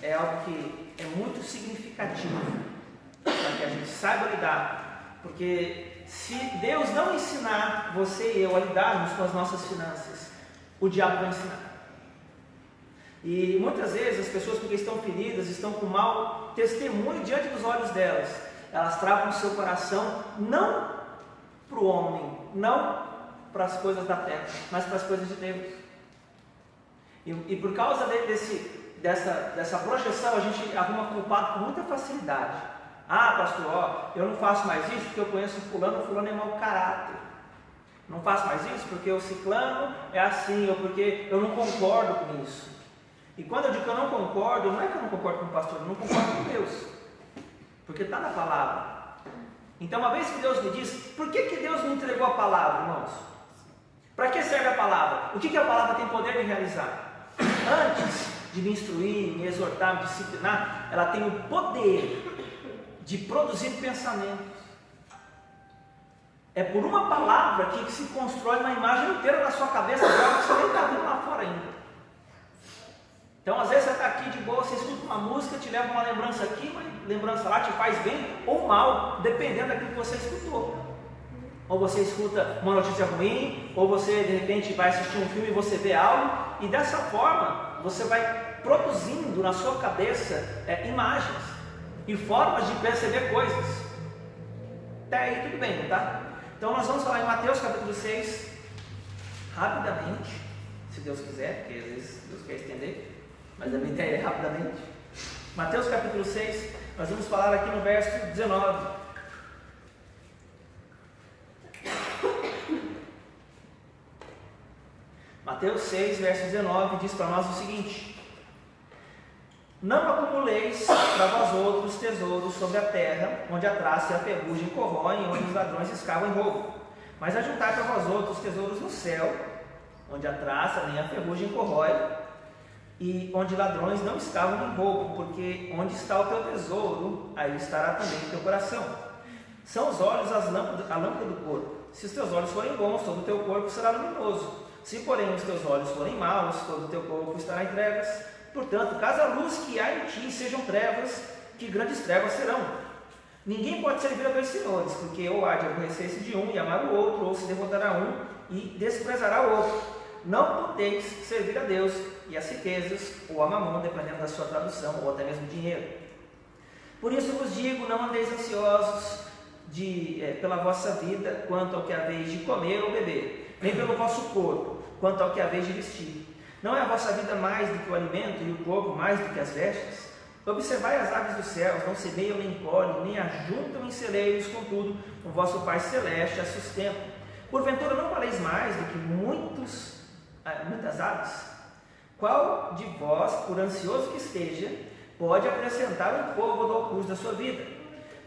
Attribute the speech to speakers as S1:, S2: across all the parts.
S1: é algo que é muito significativo para que a gente saiba lidar, porque se Deus não ensinar você e eu a lidarmos com as nossas finanças, o diabo vai ensinar. E muitas vezes as pessoas, porque estão feridas, estão com mau testemunho diante dos olhos delas, elas travam o seu coração não para o homem, não para as coisas da terra, mas para as coisas de Deus. E por causa dessa projeção, a gente arruma culpado com muita facilidade. Ah, pastor, ó, eu não faço mais isso porque eu conheço fulano é mau caráter. Não faço mais isso porque o ciclano é assim, ou porque eu não concordo com isso. E quando eu digo que eu não concordo, não é que eu não concordo com o pastor, eu não concordo com Deus, porque está na palavra. Então, uma vez que Deus me diz, por que Deus me entregou a palavra, irmãos? Para que serve a palavra? O que a palavra tem poder de realizar? Antes de me instruir, me exortar, me disciplinar, ela tem o poder de produzir pensamentos. É por uma palavra que se constrói uma imagem inteira na sua cabeça, que você nem está vendo lá fora ainda. Então, às vezes você está aqui de boa, você escuta uma música, te leva uma lembrança aqui, uma lembrança lá, te faz bem ou mal, dependendo daquilo que você escutou. Ou você escuta uma notícia ruim, ou você de repente vai assistir um filme e você vê algo, e dessa forma você vai produzindo na sua cabeça imagens e formas de perceber coisas. Até aí tudo bem, tá? Então nós vamos falar em Mateus capítulo 6, rapidamente, se Deus quiser, porque às vezes Deus quer estender. Mas a minha ideia é rapidamente. Mateus capítulo 6, nós vamos falar aqui no verso 19. Mateus 6, verso 19 diz para nós o seguinte: não acumuleis para vós outros tesouros sobre a terra, onde a traça e a ferrugem corroem, onde os ladrões escavam e roubam. Mas ajuntai para vós outros tesouros no céu, onde a traça nem a ferrugem corrói, e onde ladrões não escavam nem roubam, porque onde está o teu tesouro, aí estará também o teu coração. São os olhos a lâmpada do corpo. Se os teus olhos forem bons, todo o teu corpo será luminoso. Se, porém, os teus olhos forem maus, todo o teu corpo estará em trevas. Portanto, caso a luz que há em ti sejam trevas, que grandes trevas serão. Ninguém pode servir a dois senhores, porque ou há de aborrecer-se de um e amar o outro, ou se devotará um e desprezará o outro. Não podeis servir a Deus e as riquezas, ou a mamon, dependendo da sua tradução, ou até mesmo dinheiro. Por isso vos digo, não andeis ansiosos pela vossa vida, quanto ao que haveis de comer ou beber, nem pelo vosso corpo, quanto ao que haveis de vestir. Não é a vossa vida mais do que o alimento, e o corpo mais do que as vestes? Observai as aves dos céus, não semeiam nem colhem, nem ajuntam em celeiros, contudo, o vosso Pai Celeste as sustenta. Porventura não valeis mais do que muitas aves? Qual de vós, por ansioso que esteja, pode acrescentar um côvado ao curso da sua vida?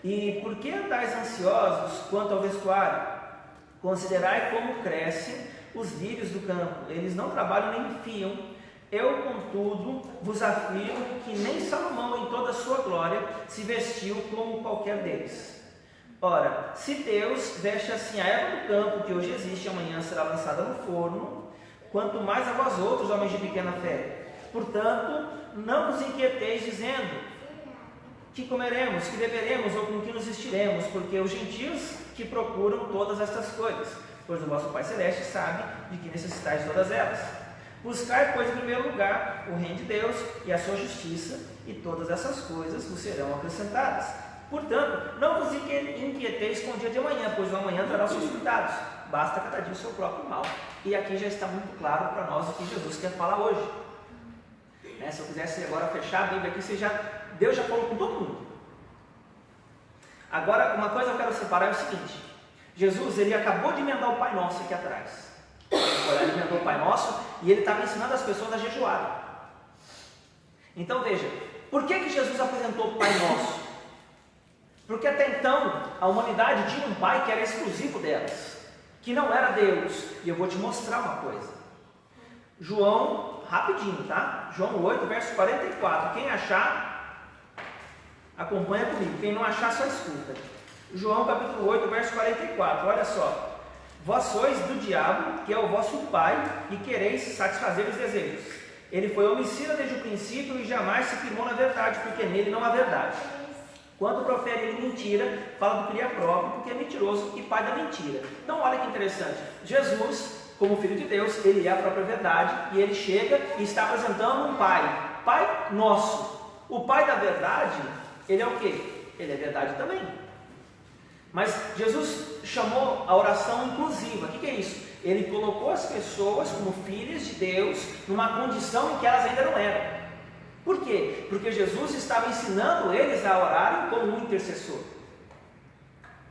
S1: E por que andais ansiosos quanto ao vestuário? Considerai como crescem os lírios do campo, eles não trabalham nem fiam. Eu, contudo, vos afirmo que nem Salomão, em toda a sua glória, se vestiu como qualquer deles. Ora, se Deus veste assim a erva do campo, que hoje existe e amanhã será lançada no forno, quanto mais a vós outros, homens de pequena fé. Portanto, não vos inquieteis dizendo: que comeremos, que beberemos, ou com que nos vestiremos, porque os gentios que procuram todas estas coisas, pois o vosso Pai Celeste sabe de que necessitais de todas elas. Buscai, pois, em primeiro lugar o reino de Deus e a sua justiça, e todas essas coisas vos serão acrescentadas. Portanto, não vos inquieteis com o dia de amanhã, pois o amanhã trará os seus cuidados. Basta cada dia o seu próprio mal. E aqui já está muito claro para nós o que Jesus quer falar hoje. Se eu quisesse agora fechar a Bíblia aqui, Deus já falou com todo mundo. Agora, uma coisa eu quero separar é o seguinte: Jesus, ele acabou de emendar o Pai Nosso aqui atrás. Ele emendou o Pai Nosso e ele estava ensinando as pessoas a jejuarem. Então veja, por que Jesus apresentou o Pai Nosso? Porque até então a humanidade tinha um Pai que era exclusivo delas, que não era Deus. E eu vou te mostrar uma coisa. João, rapidinho, tá? João 8, verso 44. Quem achar, acompanha comigo. Quem não achar, só escuta. João capítulo 8, verso 44. Olha só: vós sois do diabo, que é o vosso pai, e quereis satisfazer os desejos. Ele foi homicida desde o princípio e jamais se firmou na verdade, porque nele não há verdade. Quando profere ele mentira, fala do cria próprio, porque é mentiroso e pai da mentira. Então olha que interessante, Jesus, como Filho de Deus, ele é a própria verdade, e ele chega e está apresentando um Pai, Pai nosso. O Pai da verdade, ele é o quê? Ele é verdade também. Mas Jesus chamou a oração inclusiva. O que é isso? Ele colocou as pessoas como filhas de Deus numa condição em que elas ainda não eram. Por quê? Porque Jesus estava ensinando eles a orarem como um intercessor.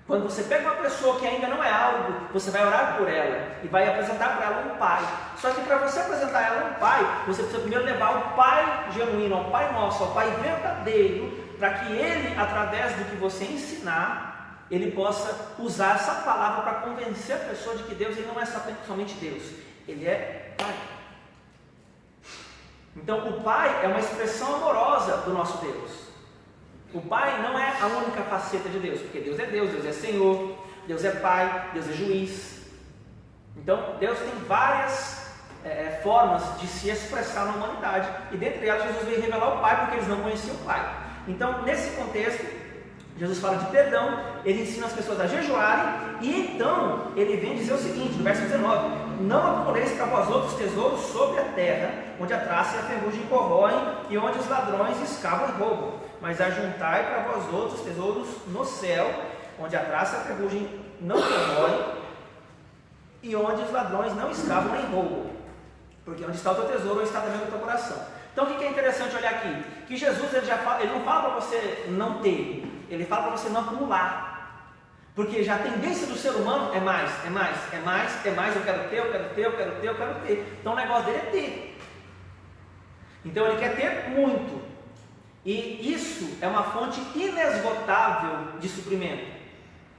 S1: Quando você pega uma pessoa que ainda não é algo, você vai orar por ela e vai apresentar para ela um pai. Só que para você apresentar ela um pai, você precisa primeiro levar ao pai genuíno, ao pai nosso, ao pai verdadeiro, para que ele, através do que você ensinar, ele possa usar essa palavra para convencer a pessoa de que Deus ele não é somente Deus, ele é pai. Então o pai é uma expressão amorosa do nosso Deus. O Pai não é a única faceta de Deus, porque Deus é Senhor, Deus é Pai, Deus é Juiz. Então Deus tem várias formas de se expressar na humanidade, e dentre elas Jesus veio revelar o Pai, porque eles não conheciam o Pai. Então nesse contexto, Jesus fala de perdão, ele ensina as pessoas a jejuarem, e então ele vem dizer o seguinte, no verso 19: não acumuleis para vós outros tesouros sobre a terra, onde a traça e a ferrugem corroem, e onde os ladrões escavam e roubam, mas ajuntai para vós outros tesouros no céu, onde a traça e a ferrugem não corroem, e onde os ladrões não escavam nem roubam, porque onde está o teu tesouro, onde está também o teu coração. Então o que é interessante olhar aqui? Que Jesus ele não fala para você não ter, ele fala para você não acumular. Porque já a tendência do ser humano é mais, eu quero ter. Então o negócio dele é ter. Então ele quer ter muito. E isso é uma fonte inesgotável de suprimento.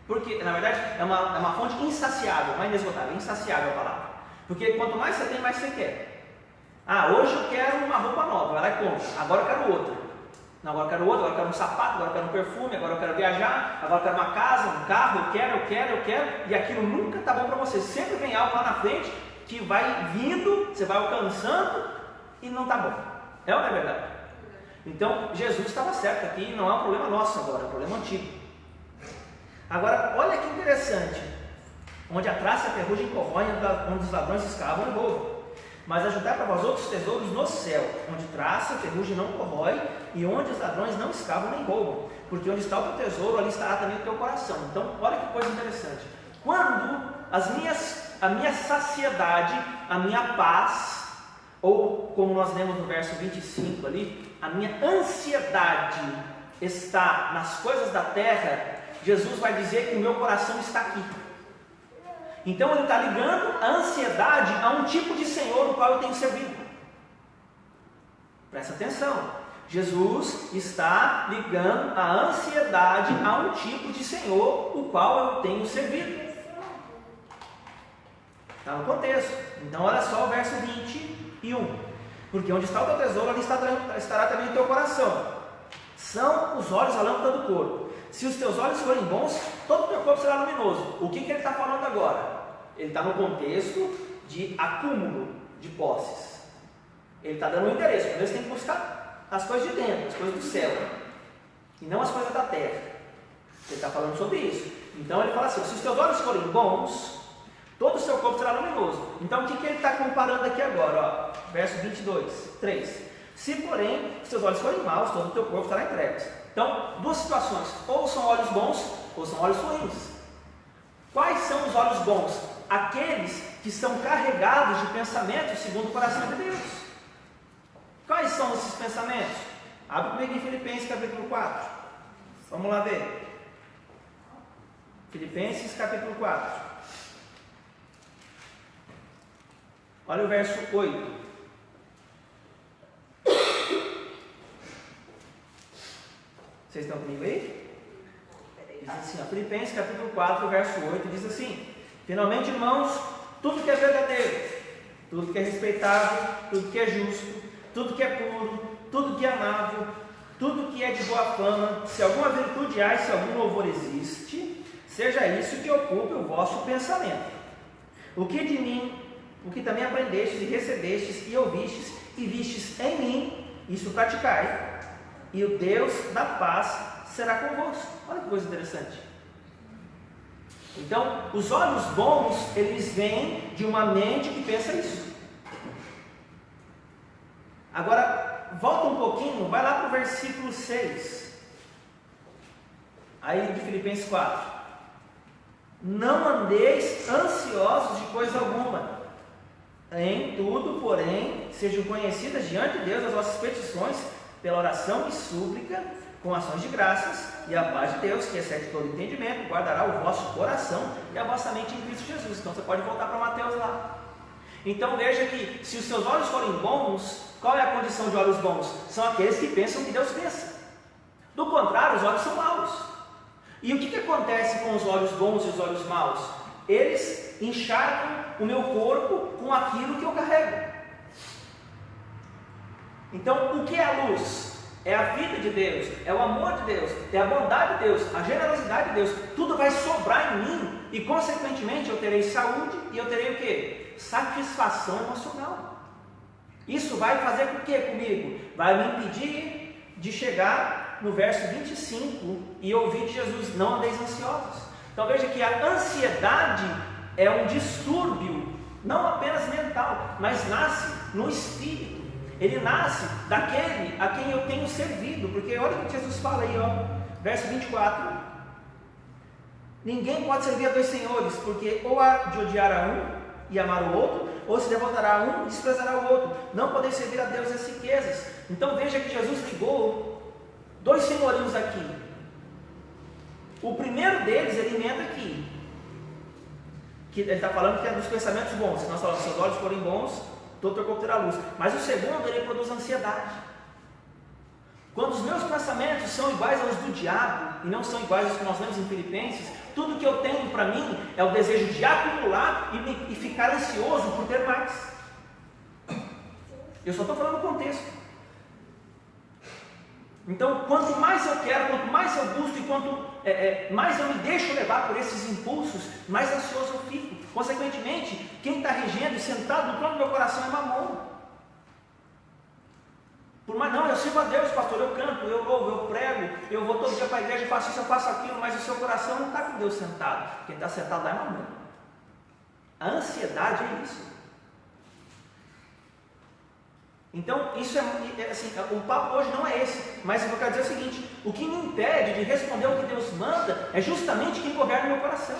S1: Porque, na verdade, é uma fonte insaciável, não é inesgotável, insaciável a palavra. Porque quanto mais você tem, mais você quer. Hoje eu quero uma roupa nova, vai lá e compra. Agora eu quero outra. Não, agora eu quero outra, agora eu quero um sapato, agora eu quero um perfume, agora eu quero viajar, agora eu quero uma casa, um carro, eu quero, e aquilo nunca está bom para você. Sempre vem algo lá na frente que vai vindo, você vai alcançando e não está bom. É ou não é verdade? Então, Jesus estava certo aqui, não é um problema nosso agora, é um problema antigo. Agora, olha que interessante, onde a traça e a ferrugem corroem, onde os ladrões escavam e roubam. Mas ajuntai para vós outros tesouros no céu, onde traça e ferrugem não corrói, e onde os ladrões não escavam nem roubam, porque onde está o teu tesouro, ali estará também o teu coração. Então, olha que coisa interessante. Quando a minha saciedade, a minha paz, ou como nós lemos no verso 25 ali, a minha ansiedade está nas coisas da terra, Jesus vai dizer que o meu coração está aqui. Então ele está ligando a ansiedade a um tipo de Senhor no qual eu tenho servido. Presta atenção, Jesus está ligando a ansiedade a um tipo de Senhor o qual eu tenho servido. Está no contexto. Então olha só o verso 21. Porque onde está o teu tesouro, ali estará também o teu coração. São os olhos a lâmpada do corpo. Se os teus olhos forem bons, todo o teu corpo será luminoso. O que ele está falando agora? Ele está no contexto de acúmulo de posses. Ele está dando um endereço. Primeiro você tem que buscar as coisas de dentro, as coisas do céu, e não as coisas da terra. Ele está falando sobre isso. Então ele fala assim: se os teus olhos forem bons, todo o seu corpo será luminoso. Então o que ele está comparando aqui agora? Verso 3. Se porém os teus olhos forem maus, todo o teu corpo estará em trevas. Então, duas situações: ou são olhos bons, ou são olhos ruins. Quais são os olhos bons? Aqueles que são carregados de pensamentos segundo o coração de Deus. Quais são esses pensamentos? Abre comigo em Filipenses capítulo 4. Vamos lá ver. Filipenses capítulo 4. Olha o verso 8. Vocês estão comigo aí? Diz assim, Filipenses capítulo 4, verso 8, diz assim: finalmente, irmãos, tudo que é verdadeiro, tudo que é respeitável, tudo que é justo, tudo que é puro, tudo que é amável, tudo que é de boa fama, se alguma virtude há e se algum louvor existe, seja isso que ocupe o vosso pensamento. O que de mim, o que também aprendestes e recebestes e ouvistes e vistes em mim, isso praticai, e o Deus da paz será convosco. Olha que coisa interessante. Então, os olhos bons, eles vêm de uma mente que pensa isso. Agora, volta um pouquinho, vai lá para o versículo 6, aí de Filipenses 4. Não andeis ansiosos de coisa alguma, em tudo, porém, sejam conhecidas diante de Deus as vossas petições, pela oração e súplica, com ações de graças, e a paz de Deus, que excede todo entendimento, guardará o vosso coração e a vossa mente em Cristo Jesus. Então você pode voltar para Mateus lá. Então veja que, se os seus olhos forem bons, qual é a condição de olhos bons? São aqueles que pensam o que Deus pensa. Do contrário, os olhos são maus. E o que acontece com os olhos bons e os olhos maus? Eles encharcam o meu corpo com aquilo que eu carrego. Então, o que é a luz? É a vida de Deus, é o amor de Deus, é a bondade de Deus, a generosidade de Deus. Tudo vai sobrar em mim e, consequentemente, eu terei saúde e eu terei o quê? Satisfação emocional. Isso vai fazer com que comigo? Vai me impedir de chegar no verso 25 e ouvir de Jesus: não andeis ansiosos. Então veja que a ansiedade é um distúrbio, não apenas mental, mas nasce no espírito. Ele nasce daquele a quem eu tenho servido, porque olha o que Jesus fala aí, verso 24: ninguém pode servir a dois senhores, porque ou há de odiar a um e amar o outro, ou se devotará a um e desprezará o outro. Não podeis servir a Deus e as riquezas. Então veja que Jesus ligou dois senhorios aqui. O primeiro deles, ele emenda aqui, que ele está falando que é dos pensamentos bons. Se nós falamos, seus olhos forem bons, todo teu corpo terá luz. Mas o segundo, ele produz ansiedade. Quando os meus pensamentos são iguais aos do diabo, e não são iguais aos que nós lemos em Filipenses, tudo que eu tenho para mim é o desejo de acumular e ficar ansioso por ter mais. Eu só estou falando do contexto. Então, quanto mais eu quero, quanto mais eu busco e quanto mais eu me deixo levar por esses impulsos, mais ansioso eu fico. Consequentemente, quem está regendo e sentado no trono do meu coração é Mamon. Por mais, não, eu sirvo a Deus, pastor, eu canto, eu louvo, eu prego, eu vou todo dia para a igreja, faço isso, eu faço aquilo, mas o seu coração não está com Deus sentado. Quem está sentado lá é Mamon. A ansiedade é isso. Então, isso é assim, o papo hoje não é esse, mas eu quero dizer o seguinte: o que me impede de responder o que Deus manda é justamente quem governa o meu coração.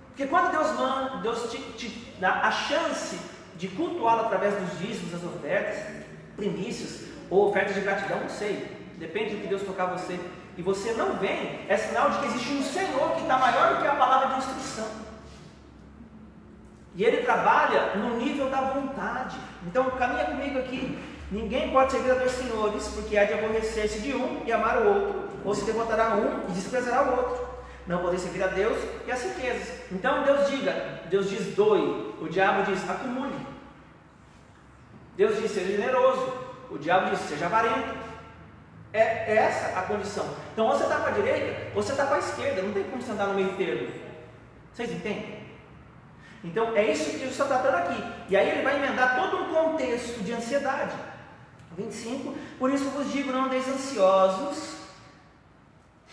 S1: Porque quando Deus manda, Deus te dá a chance de cultuá-lo através dos dízimos, das ofertas, primícias, ou ofertas de gratidão, não sei, depende do que Deus tocar você, e você não vem, é sinal de que existe um Senhor que está maior do que a palavra de instrução. E Ele trabalha no nível da vontade. Então caminha comigo aqui. Ninguém pode servir a dois senhores, porque há de aborrecer-se de um e amar o outro, ou se devotará a um e desprezará o outro. Não poder servir a Deus e as riquezas. Então Deus diz doe, o diabo diz acumule. Deus diz seja generoso, o diabo diz seja avarento. É essa a condição. Então ou você está para a direita, ou você está para a esquerda, não tem como você andar no meio termo. Vocês entendem? Então é isso que Jesus está tratando aqui. E aí ele vai emendar todo um contexto de ansiedade. 25: por isso vos digo, não andeis ansiosos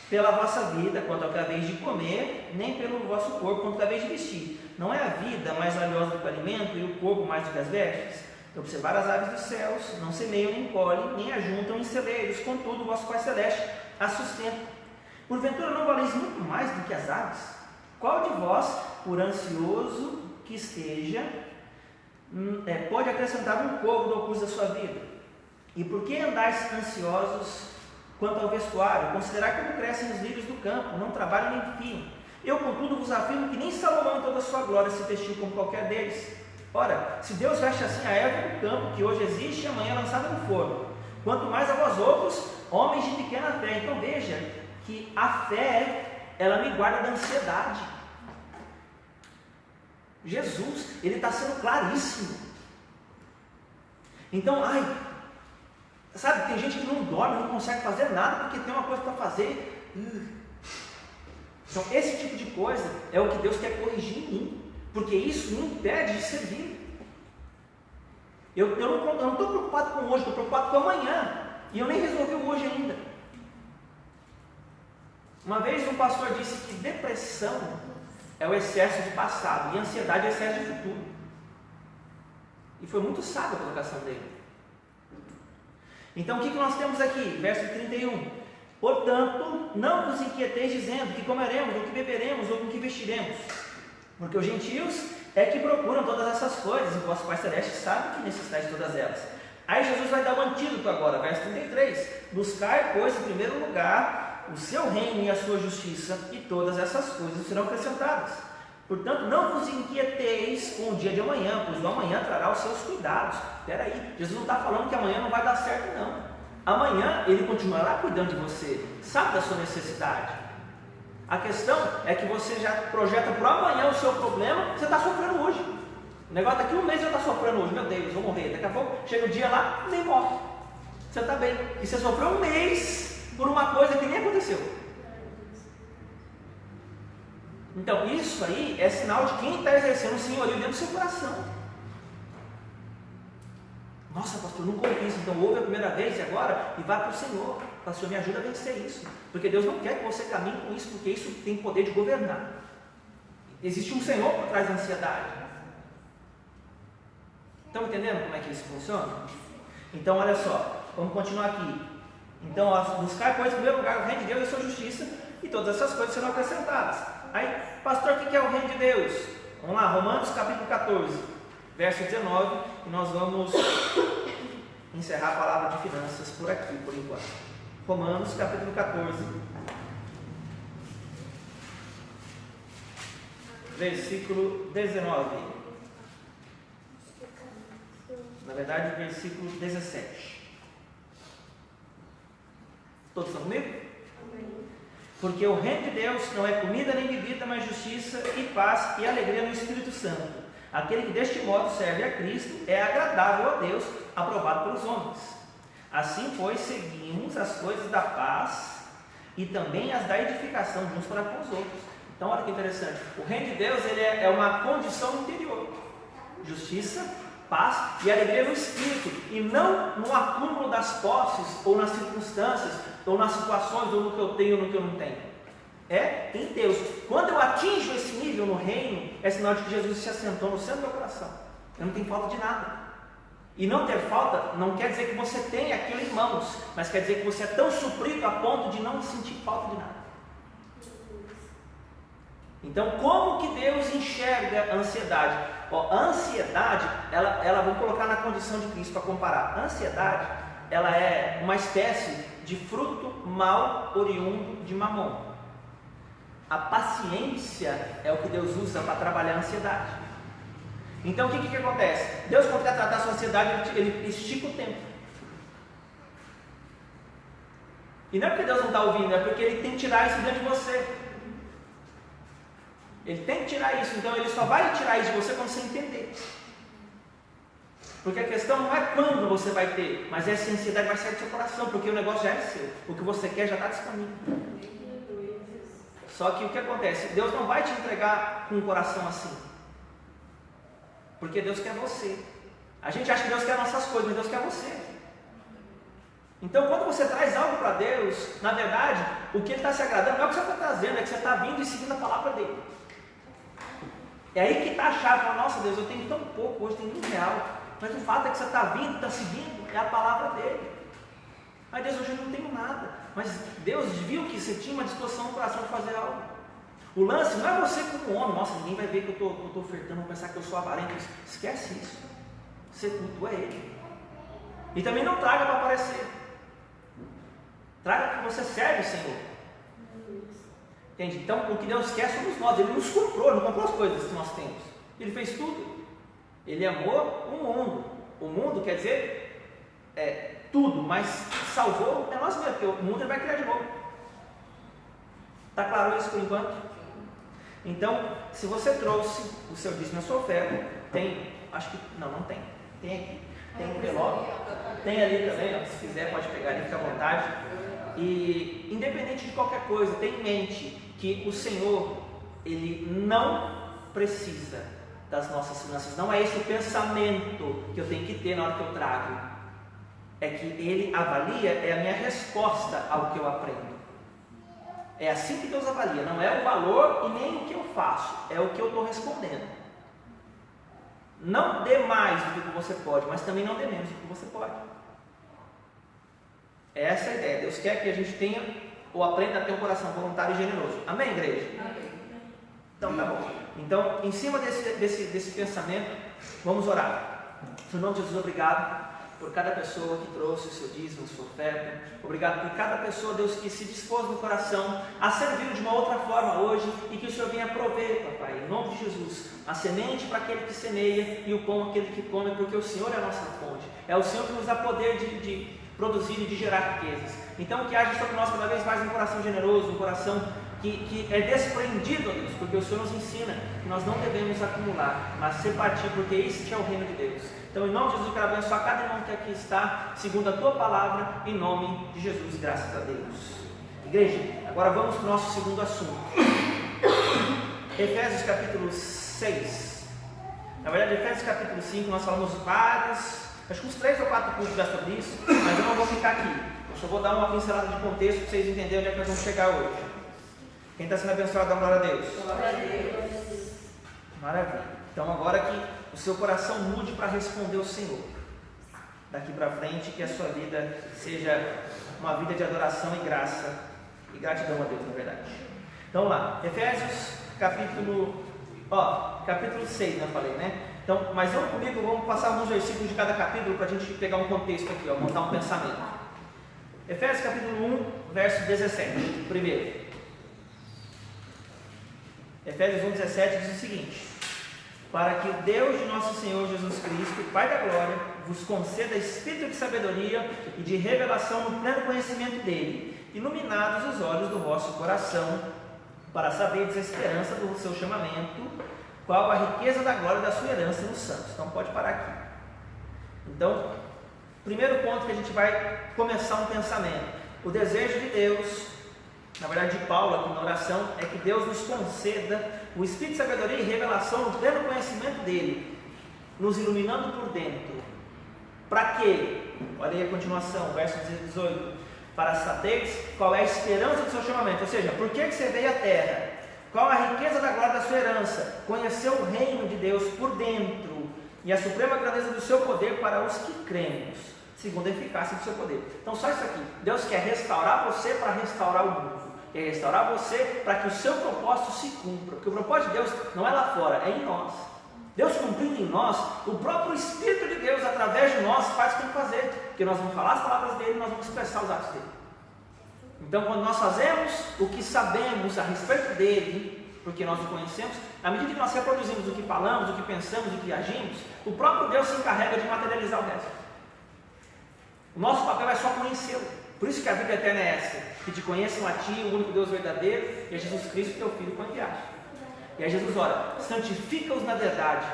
S1: pela vossa vida, quanto ao que haveis de comer, nem pelo vosso corpo, quanto ao que haveis de vestir. Não é a vida mais valiosa do que o alimento, e o corpo mais do que as vestes? Observar as aves dos céus, não semeiam, nem colhem, nem ajuntam em celeiros, contudo o vosso Pai Celeste as sustenta. Porventura não valeis muito mais do que as aves? Qual de vós, por ansioso que esteja, pode acrescentar um covo do curso da sua vida? E por que andais ansiosos quanto ao vestuário? Considerai como crescem os lírios do campo, não trabalham nem fiam. Eu, contudo, vos afirmo que nem Salomão em toda a sua glória se vestiu como qualquer deles. Ora, se Deus veste assim a erva do campo, que hoje existe e amanhã é lançada no forno, quanto mais a vós outros, homens de pequena fé. Então veja que a fé, ela me guarda da ansiedade. Jesus, ele está sendo claríssimo. Então, sabe, tem gente que não dorme, não consegue fazer nada porque tem uma coisa para fazer. Então, esse tipo de coisa é o que Deus quer corrigir em mim, porque isso me impede de servir. Eu não estou preocupado com hoje, estou preocupado com amanhã. E eu nem resolvi o hoje ainda. Uma vez um pastor disse que depressão é o excesso de passado e ansiedade é o excesso de futuro. E foi muito sábia a colocação dele. Então o que nós temos aqui? Verso 31. Portanto, não vos inquieteis dizendo que comeremos, ou que beberemos, ou com que vestiremos. Porque os gentios é que procuram todas essas coisas, e o vosso Pai Celeste sabe que necessitais de todas elas. Aí Jesus vai dar um antídoto agora, verso 33. Buscai, pois, em primeiro lugar, o seu reino e a sua justiça, e todas essas coisas serão acrescentadas. Portanto, não vos inquieteis com o dia de amanhã, pois o amanhã trará os seus cuidados. Espera aí, Jesus não está falando que amanhã não vai dar certo, não. Amanhã Ele continuará cuidando de você, sabe da sua necessidade. A questão é que você já projeta para amanhã o seu problema, você está sofrendo hoje. O negócio daqui um mês eu estou sofrendo hoje, meu Deus, vou morrer. Daqui a pouco chega o dia lá, nem morre. Você está bem. E você sofreu um mês por uma coisa que nem aconteceu. Então isso aí é sinal de quem está exercendo o senhorio dentro do seu coração. Nossa, pastor, nunca ouvi isso. Então ouve a primeira vez e agora e vá para o Senhor. Pastor, me ajuda a vencer isso. Porque Deus não quer que você caminhe com isso, porque isso tem poder de governar. Existe um Senhor por trás da ansiedade. Estão entendendo como é que isso funciona? Então olha só, vamos continuar aqui. Então, buscar, pois, em primeiro lugar o reino de Deus e a sua justiça, e todas essas coisas serão acrescentadas. Aí, pastor, o que é o reino de Deus? Vamos lá, Romanos capítulo 14, verso 19, e nós vamos encerrar a palavra de finanças por aqui, por enquanto. Romanos capítulo 14, versículo 19. Na verdade, versículo 17. Todos estão comigo? Porque o reino de Deus não é comida nem bebida, mas justiça e paz e alegria no Espírito Santo. Aquele que deste modo serve a Cristo é agradável a Deus, aprovado pelos homens. Assim, pois, seguimos as coisas da paz e também as da edificação de uns para com os outros. Então, olha que interessante. O reino de Deus ele é uma condição interior. Justiça, paz e alegria no Espírito. E não no acúmulo das posses, ou nas circunstâncias, ou nas situações, ou no que eu tenho ou no que eu não tenho. É em Deus. Quando eu atinjo esse nível no reino, é sinal de que Jesus se assentou no centro do meu coração. Eu não tenho falta de nada. E não ter falta não quer dizer que você tem aquilo em mãos, mas quer dizer que você é tão suprido a ponto de não sentir falta de nada. Então, como que Deus enxerga a ansiedade? A ansiedade, ela vamos colocar na condição de Cristo para comparar. A ansiedade, ela é uma espécie de fruto mal oriundo de Mamon. A paciência é o que Deus usa para trabalhar a ansiedade. Então, o que acontece? Deus, quando quer tratar a sua ansiedade, ele estica o tempo. E não é porque Deus não está ouvindo, é porque Ele tem que tirar isso dentro de você. Ele tem que tirar isso, então Ele só vai tirar isso de você quando você entender. Porque a questão não é quando você vai ter, mas é se a ansiedade vai sair do seu coração, porque o negócio já é seu. O que você quer já está disponível. Só que o que acontece? Deus não vai te entregar com um coração assim. Porque Deus quer você. A gente acha que Deus quer nossas coisas, mas Deus quer você. Então, quando você traz algo para Deus, na verdade, o que Ele está se agradando não é o que você está trazendo, é que você está vindo e seguindo a palavra dEle. É aí que está a chave. Fala, nossa Deus, eu tenho tão pouco, hoje tem R$1, mas o fato é que você está vindo, está seguindo, é a palavra dEle. Mas Deus, hoje eu não tenho nada. Mas Deus viu que você tinha uma disposição no coração de fazer algo. O lance não é você como homem, nossa, ninguém vai ver que eu estou ofertando, vão pensar que eu sou avarento. Esquece isso. Você cultua Ele. E também não traga para aparecer. Traga que você serve o Senhor. Entende? Então, o que Deus quer somos nós. Ele nos comprou, não comprou as coisas que nós temos. Ele fez tudo. Ele amou o mundo. O mundo quer dizer tudo, mas salvou é nós mesmos, porque o mundo ele vai criar de novo. Está claro isso por enquanto? Então, se você trouxe o seu dízimo na sua oferta, tem, acho que, não tem. Tem aqui. Tem um envelope. Tem ali também, ó, se quiser pode pegar ali, fica à vontade. E independente de qualquer coisa, tenha em mente que o Senhor, Ele não precisa das nossas finanças. Não é esse o pensamento que eu tenho que ter na hora que eu trago. É que ele avalia, é a minha resposta ao que eu aprendo. É assim que Deus avalia, não é o valor e nem o que eu faço, é o que eu estou respondendo. Não dê mais do que você pode, mas também não dê menos do que você pode. Essa é a ideia. Deus quer que a gente tenha ou aprenda a ter um coração voluntário e generoso. Amém, igreja? Amém. Então tá bom. Então, em cima desse pensamento, vamos orar. Senhor Jesus, obrigado por cada pessoa que trouxe o seu dízimo, sua oferta. Obrigado por cada pessoa, Deus, que se dispôs no coração a servir de uma outra forma hoje e que o Senhor venha prover, papai, em nome de Jesus, a semente para aquele que semeia e o pão aquele que come, porque o Senhor é a nossa fonte. É o Senhor que nos dá poder de produzir e de gerar riquezas. Então, que haja sobre nós cada vez mais um coração generoso, um coração que é desprendido, Deus, porque o Senhor nos ensina que nós não devemos acumular, mas repartir, porque este é o reino de Deus. Então, em nome de Jesus, eu quero abençoar cada irmão que aqui está, segundo a Tua palavra, em nome de Jesus, graças a Deus. Igreja, agora vamos para o nosso segundo assunto. Efésios capítulo 6. Na verdade, Efésios capítulo 5, nós falamos vários, acho que uns 3 ou 4 cursos já sobre isso, mas eu não vou ficar aqui. Eu só vou dar uma pincelada de contexto para vocês entenderem onde é que nós vamos chegar hoje. Quem está sendo abençoado, dá glória a Deus.
S2: Glória a Deus.
S1: Maravilha. Então agora que o seu coração mude para responder ao Senhor. Daqui para frente, que a sua vida seja uma vida de adoração e graça e gratidão a Deus, na verdade. Então vamos lá, Efésios capítulo 6, eu falei, né? Então, mas vamos comigo, vamos passar alguns versículos de cada capítulo para a gente pegar um contexto aqui, montar um pensamento. Efésios capítulo 1, verso 17, primeiro. Efésios 1,17 diz o seguinte: para que o Deus de nosso Senhor Jesus Cristo, Pai da glória, vos conceda espírito de sabedoria e de revelação no pleno conhecimento dele, iluminados os olhos do vosso coração, para saberdes a esperança do seu chamamento, qual a riqueza da glória da sua herança nos santos. Então pode parar aqui. Então, primeiro ponto que a gente vai começar um pensamento. O desejo de Deus, na verdade de Paulo aqui na oração, é que Deus nos conceda o espírito de sabedoria e revelação no pleno conhecimento dele, nos iluminando por dentro. Para quê? Olha aí a continuação, verso 18: para saberes qual é a esperança do seu chamamento, ou seja, por que você veio à terra, qual a riqueza da glória da sua herança, conhecer o reino de Deus por dentro e a suprema grandeza do seu poder para os que cremos, segundo a eficácia do seu poder. Então só isso aqui, Deus quer restaurar você para restaurar o mundo, quer restaurar você para que o seu propósito se cumpra, porque o propósito de Deus não é lá fora, é em nós. Deus cumprindo em nós, o próprio Espírito de Deus através de nós faz o que tem que fazer, porque nós vamos falar as palavras dele, nós vamos expressar os atos dele. Então quando nós fazemos o que sabemos a respeito dele, porque nós o conhecemos, à medida que nós reproduzimos o que falamos, o que pensamos, o que agimos, o próprio Deus se encarrega de materializar o resto. O nosso papel é só conhecê-lo. Por isso que a vida eterna é essa: que te conheçam a ti, o único Deus verdadeiro, e a Jesus Cristo, teu Filho, com enviaste. E aí Jesus ora: santifica-os na verdade,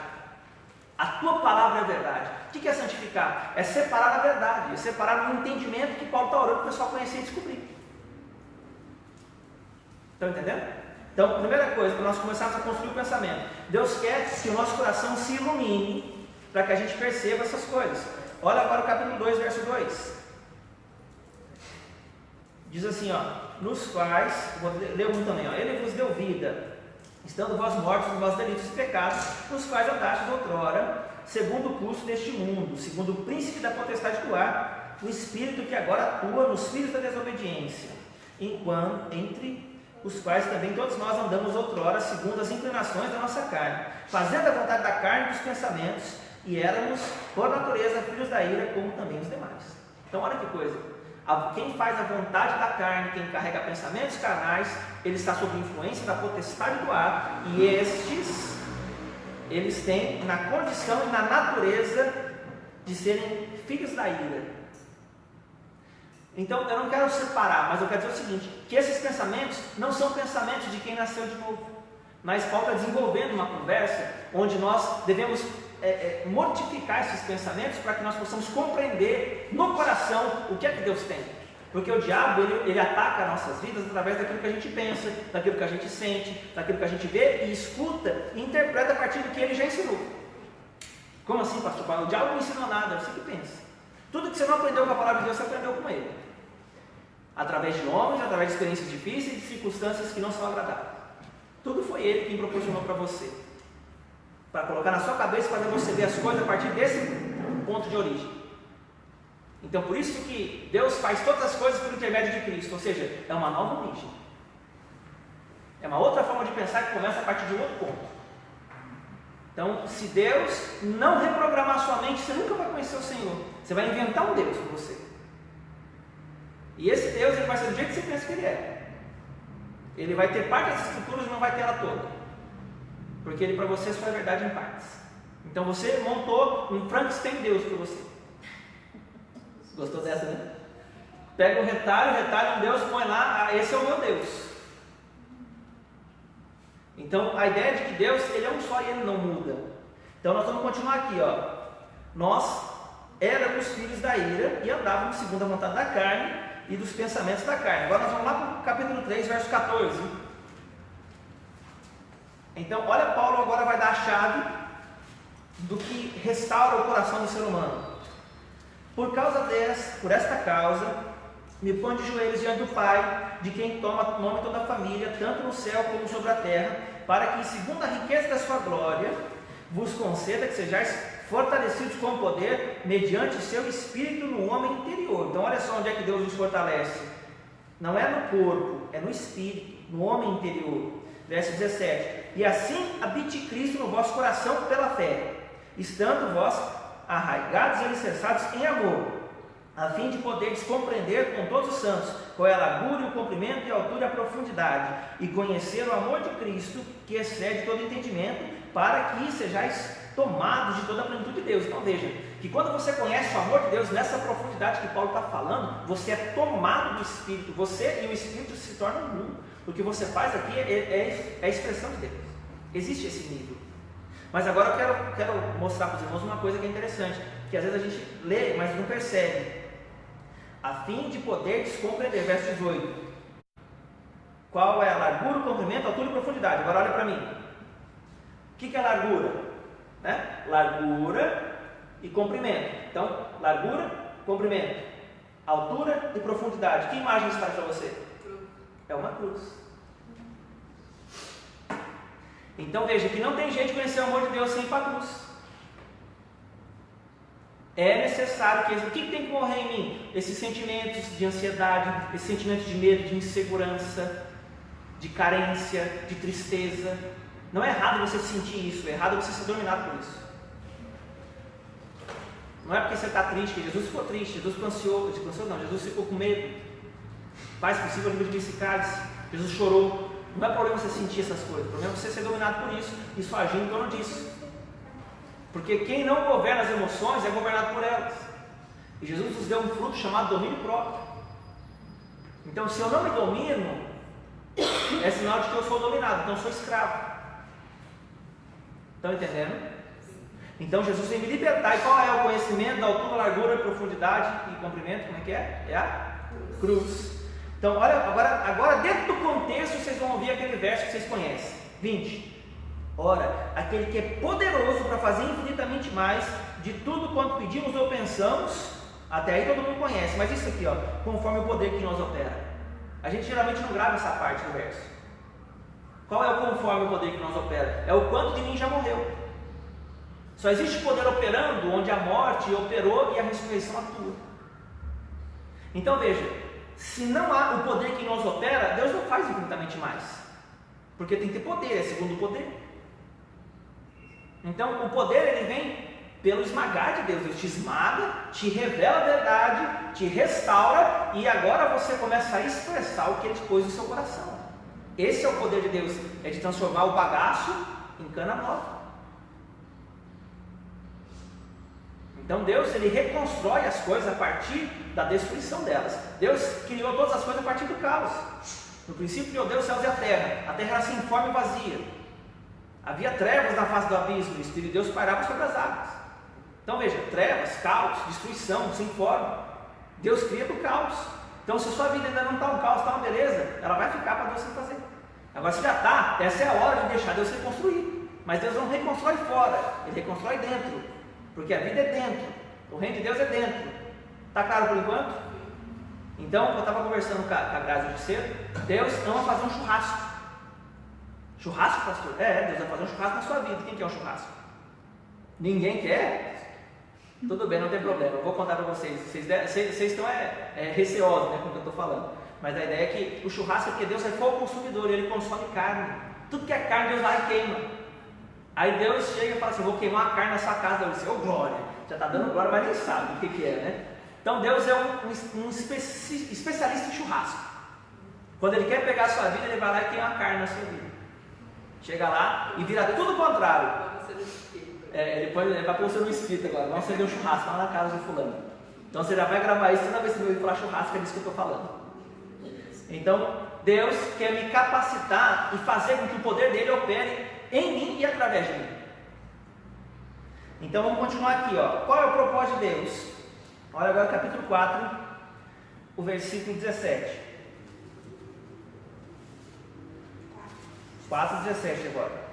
S1: a tua palavra é verdade. O que é santificar? É separar a verdade, é separar o entendimento que Paulo está orando para o pessoal conhecer e descobrir. Estão entendendo? Então, primeira coisa, para nós começarmos a construir o pensamento, Deus quer que o nosso coração se ilumine para que a gente perceba essas coisas. Olha agora o capítulo 2, verso 2. Diz assim, nos quais, vou ler um também, ele vos deu vida, estando vós mortos nos vossos delitos e pecados, nos quais andastes outrora, segundo o curso deste mundo, segundo o príncipe da potestade do ar, o espírito que agora atua nos filhos da desobediência, enquanto entre os quais também todos nós andamos outrora, segundo as inclinações da nossa carne, fazendo a vontade da carne e dos pensamentos, e éramos, por natureza, filhos da ira, como também os demais. Então olha que coisa, quem faz a vontade da carne, quem carrega pensamentos carnais, ele está sob influência da potestade do ar, e estes, eles têm na condição e na natureza de serem filhos da ira. Então eu não quero separar, mas eu quero dizer o seguinte, que esses pensamentos não são pensamentos de quem nasceu de novo, mas Paulo está desenvolvendo uma conversa onde nós devemos mortificar esses pensamentos para que nós possamos compreender no coração o que é que Deus tem. Porque o diabo, ele ataca nossas vidas através daquilo que a gente pensa, daquilo que a gente sente, daquilo que a gente vê e escuta e interpreta a partir do que ele já ensinou. Como assim, pastor Paulo? O diabo não ensinou nada, é você que pensa. Tudo que você não aprendeu com a palavra de Deus, você aprendeu com ele. Através de homens, através de experiências difíceis e de circunstâncias que não são agradáveis. Tudo foi ele quem proporcionou para você. Para colocar na sua cabeça e fazer você ver as coisas a partir desse ponto de origem. Então, por isso que Deus faz todas as coisas por intermédio de Cristo. Ou seja, é uma nova origem. É uma outra forma de pensar que começa a partir de um outro ponto. Então, se Deus não reprogramar a sua mente, você nunca vai conhecer o Senhor. Você vai inventar um Deus para você. E esse Deus, ele vai ser do jeito que você pensa que ele é. Ele vai ter parte das escrituras e não vai ter ela toda. Porque ele para você só é verdade em partes. Então você montou um Frankenstein Deus para você. Gostou dessa, né? Pega um retalho um Deus, põe lá, esse é o meu Deus. Então a ideia de que Deus, ele é um só e ele não muda. Então nós vamos continuar aqui, ó. Nós éramos filhos da ira e andávamos segundo a vontade da carne e dos pensamentos da carne. Agora nós vamos lá para o capítulo 3, verso 14. Então, olha, Paulo agora vai dar a chave do que restaura o coração do ser humano. Por esta causa, me põe de joelhos diante do Pai, de quem toma nome toda a família, tanto no céu como sobre a terra, para que, segundo a riqueza da sua glória, vos conceda que sejais fortalecidos com poder, mediante o seu Espírito no homem interior. Então, olha só onde é que Deus nos fortalece. Não é no corpo, é no Espírito, no homem interior. Verso 17. E assim habite Cristo no vosso coração pela fé, estando vós arraigados e alicerçados em amor, a fim de poderes compreender com todos os santos qual é a largura, o comprimento e a altura e a profundidade, e conhecer o amor de Cristo, que excede todo entendimento, para que sejais tomados de toda a plenitude de Deus. Então veja, que quando você conhece o amor de Deus nessa profundidade que Paulo está falando, você é tomado do Espírito, você e o Espírito se tornam um. O que você faz aqui é a expressão de Deus. Existe esse nível. Mas agora eu quero mostrar para os irmãos uma coisa que é interessante, que às vezes a gente lê, mas não percebe. A fim de poder compreender, verso 18. Qual é a largura, o comprimento, a altura e a profundidade? Agora olha para mim. O que é largura? Né? Largura e comprimento. Então, largura, comprimento, altura e profundidade. Que imagem isso faz para você? É uma cruz. Então veja que não tem jeito de conhecer o amor de Deus sem ir para a cruz. É necessário que... O que tem que morrer em mim? Esses sentimentos de ansiedade, esses sentimentos de medo, de insegurança, de carência, de tristeza. Não é errado você sentir isso, é errado você ser dominado por isso. Não é porque você está triste, que Jesus ficou triste, Jesus ficou ansioso, Jesus ficou com medo. Faz possível livre desse cálice. Jesus chorou. Não é problema você sentir essas coisas, o problema é você ser dominado por isso e só agir em torno disso. Porque quem não governa as emoções é governado por elas. E Jesus nos deu um fruto chamado domínio próprio. Então, se eu não me domino, é sinal de que eu sou dominado, então eu sou escravo. Estão entendendo? Então Jesus vem me libertar. E qual é o conhecimento da altura, largura, profundidade e comprimento? Como é que é? É a cruz. Então, olha, agora dentro do contexto vocês vão ouvir aquele verso que vocês conhecem. 20. Ora, aquele que é poderoso para fazer infinitamente mais de tudo quanto pedimos ou pensamos, até aí todo mundo conhece, mas isso aqui, ó, conforme o poder que nós opera. A gente geralmente não grava essa parte do verso. Qual é o conforme o poder que nós opera? É o quanto de mim já morreu. Só existe poder operando onde a morte operou e a ressurreição atua. Então veja, se não há o poder que nos opera, Deus não faz infinitamente mais. Porque tem que ter poder, é segundo o poder. Então o poder ele vem pelo esmagar de Deus. Deus te esmaga, te revela a verdade, te restaura e agora você começa a expressar o que Ele te pôs no seu coração. Esse é o poder de Deus, é de transformar o bagaço em cana nova. Então Deus ele reconstrói as coisas a partir da destruição delas. Deus criou todas as coisas a partir do caos. No princípio criou Deus os céus e a terra era assim informe e vazia. Havia trevas na face do abismo, o Espírito de Deus pairava sobre as águas. Então veja, trevas, caos, destruição, sem forma. Deus cria do caos. Então, se a sua vida ainda não está um caos, está uma beleza, ela vai ficar para Deus fazer. Agora, se já está, essa é a hora de deixar Deus reconstruir. Mas Deus não reconstrói fora, Ele reconstrói dentro. Porque a vida é dentro, o reino de Deus é dentro. Está claro por enquanto? Então, eu estava conversando com a Grazi de cedo, Deus ama fazer um churrasco. Churrasco, pastor? Deus vai fazer um churrasco na sua vida. Quem quer um churrasco? Ninguém quer? Tudo bem, não tem problema, eu vou contar para vocês. Vocês estão receosos, né, com o que eu estou falando. Mas a ideia é que o churrasco é porque Deus é fogo consumidor, Ele consome carne. Tudo que é carne, Deus vai e queima. Aí Deus chega e fala assim, vou queimar a carne na sua casa. Eu disse, glória, já está dando glória, mas nem sabe o que é, né? Então Deus é um especialista em churrasco. Quando Ele quer pegar a sua vida, Ele vai lá e queima a carne na sua vida. Chega lá e vira tudo o contrário. Ele vai pôr você no espírito agora, vamos acender um churrasco lá na casa do fulano. Então você já vai gravar isso toda vez que você ouvir falar churrasco, é disso que eu estou falando. Então Deus quer me capacitar e fazer com que o poder dele opere em mim e através de mim. Então vamos continuar aqui, qual é o propósito de Deus? Olha agora o capítulo 4, o versículo 17. 4:17 agora.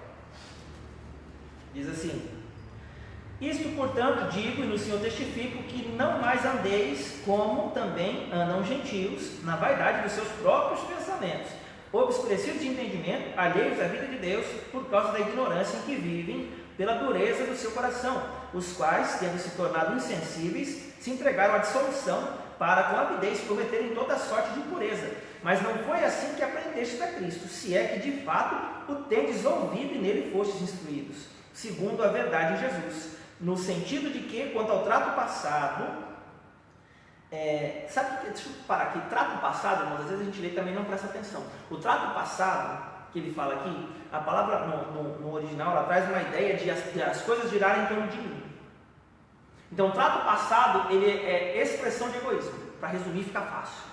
S1: Diz assim: isto, portanto, digo e no Senhor testifico, que não mais andeis como também andam os gentios, na vaidade dos seus próprios pensamentos, obscurecidos de entendimento, alheios à vida de Deus, por causa da ignorância em que vivem, pela dureza do seu coração, os quais, tendo se tornado insensíveis, se entregaram à dissolução, para com avidez cometerem toda sorte de impureza. Mas não foi assim que aprendestes a Cristo, se é que de fato o tendes ouvido e nele fostes instruídos, segundo a verdade em Jesus. No sentido de que, quanto ao trato passado, deixa eu parar aqui, trato passado, irmãos, às vezes a gente lê e também não presta atenção. O trato passado, que ele fala aqui, a palavra no original, ela traz uma ideia de as coisas girarem em torno de mim. Então, o trato passado, ele é expressão de egoísmo, para resumir fica fácil.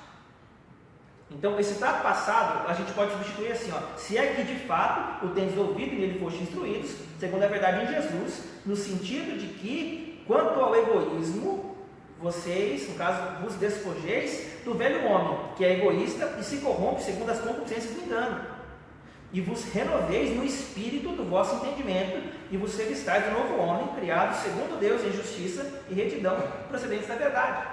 S1: Então, esse trato passado, a gente pode substituir assim, se é que de fato o tendes ouvido e nele fostes instruídos, segundo a verdade em Jesus, no sentido de que, quanto ao egoísmo, vocês, no caso, vos despojeis do velho homem, que é egoísta e se corrompe segundo as concupiscências do engano, e vos renoveis no espírito do vosso entendimento, e vos revistais do novo homem, criado segundo Deus em justiça e retidão, procedentes da verdade.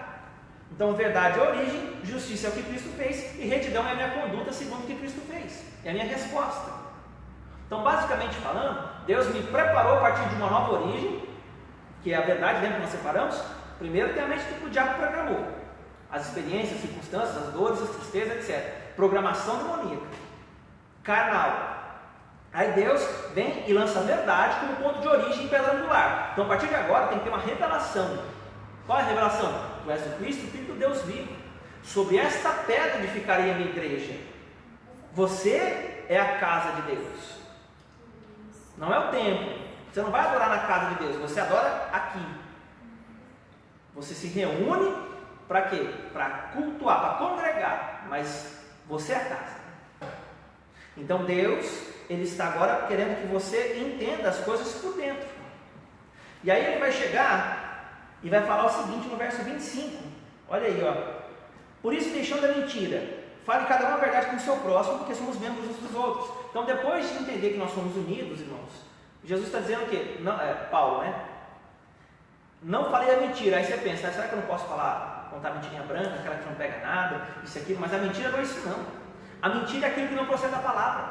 S1: Então, verdade é a origem, justiça é o que Cristo fez, e retidão é a minha conduta segundo o que Cristo fez, é a minha resposta. Então, basicamente falando, Deus me preparou a partir de uma nova origem, que é a verdade, lembra que nós separamos? Primeiro tem a mente que o diabo programou, as experiências, as circunstâncias, as dores, as tristezas, etc. Programação demoníaca, carnal. Aí Deus vem e lança a verdade como ponto de origem e pedra angular. Então, a partir de agora tem que ter uma revelação. Qual é a revelação? Tu és o Cristo, Filho do Deus vivo. Sobre esta pedra edificarei a minha igreja. Você é a casa de Deus. Não é o templo. Você não vai adorar na casa de Deus, você adora aqui. Você se reúne para quê? Para cultuar, para congregar. Mas você é a casa. Então Deus, Ele está agora querendo que você entenda as coisas por dentro. E aí Ele vai chegar e vai falar o seguinte no verso 25, olha aí, por isso deixando a mentira, fale cada um a verdade com o seu próximo, porque somos membros uns dos outros. Então, depois de entender que nós somos unidos, irmãos, Jesus está dizendo o quê? Não, Paulo, né? Não falei a mentira. Aí você pensa, será que eu não posso contar mentirinha branca, aquela que não pega nada, isso aqui, mas a mentira não é isso não. A mentira é aquilo que não procede da palavra.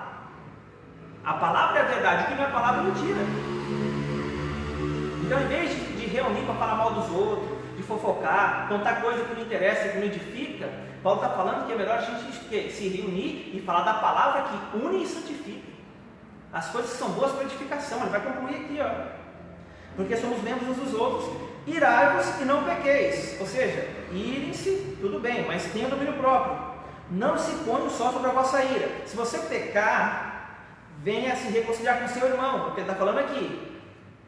S1: A palavra é a verdade, o que não é palavra é mentira. Então, em vez de reunir para falar mal dos outros, de fofocar, contar coisa que não interessa, que não edifica, Paulo está falando que é melhor a gente se reunir e falar da palavra que une e santifica. As coisas que são boas para edificação. Ele vai concluir aqui, porque somos membros uns dos outros. Irai-vos e não pequeis. Ou seja, irem-se, tudo bem, mas tenham domínio próprio. Não se ponham só sobre a vossa ira. Se você pecar, venha se reconciliar com o seu irmão, porque ele está falando aqui.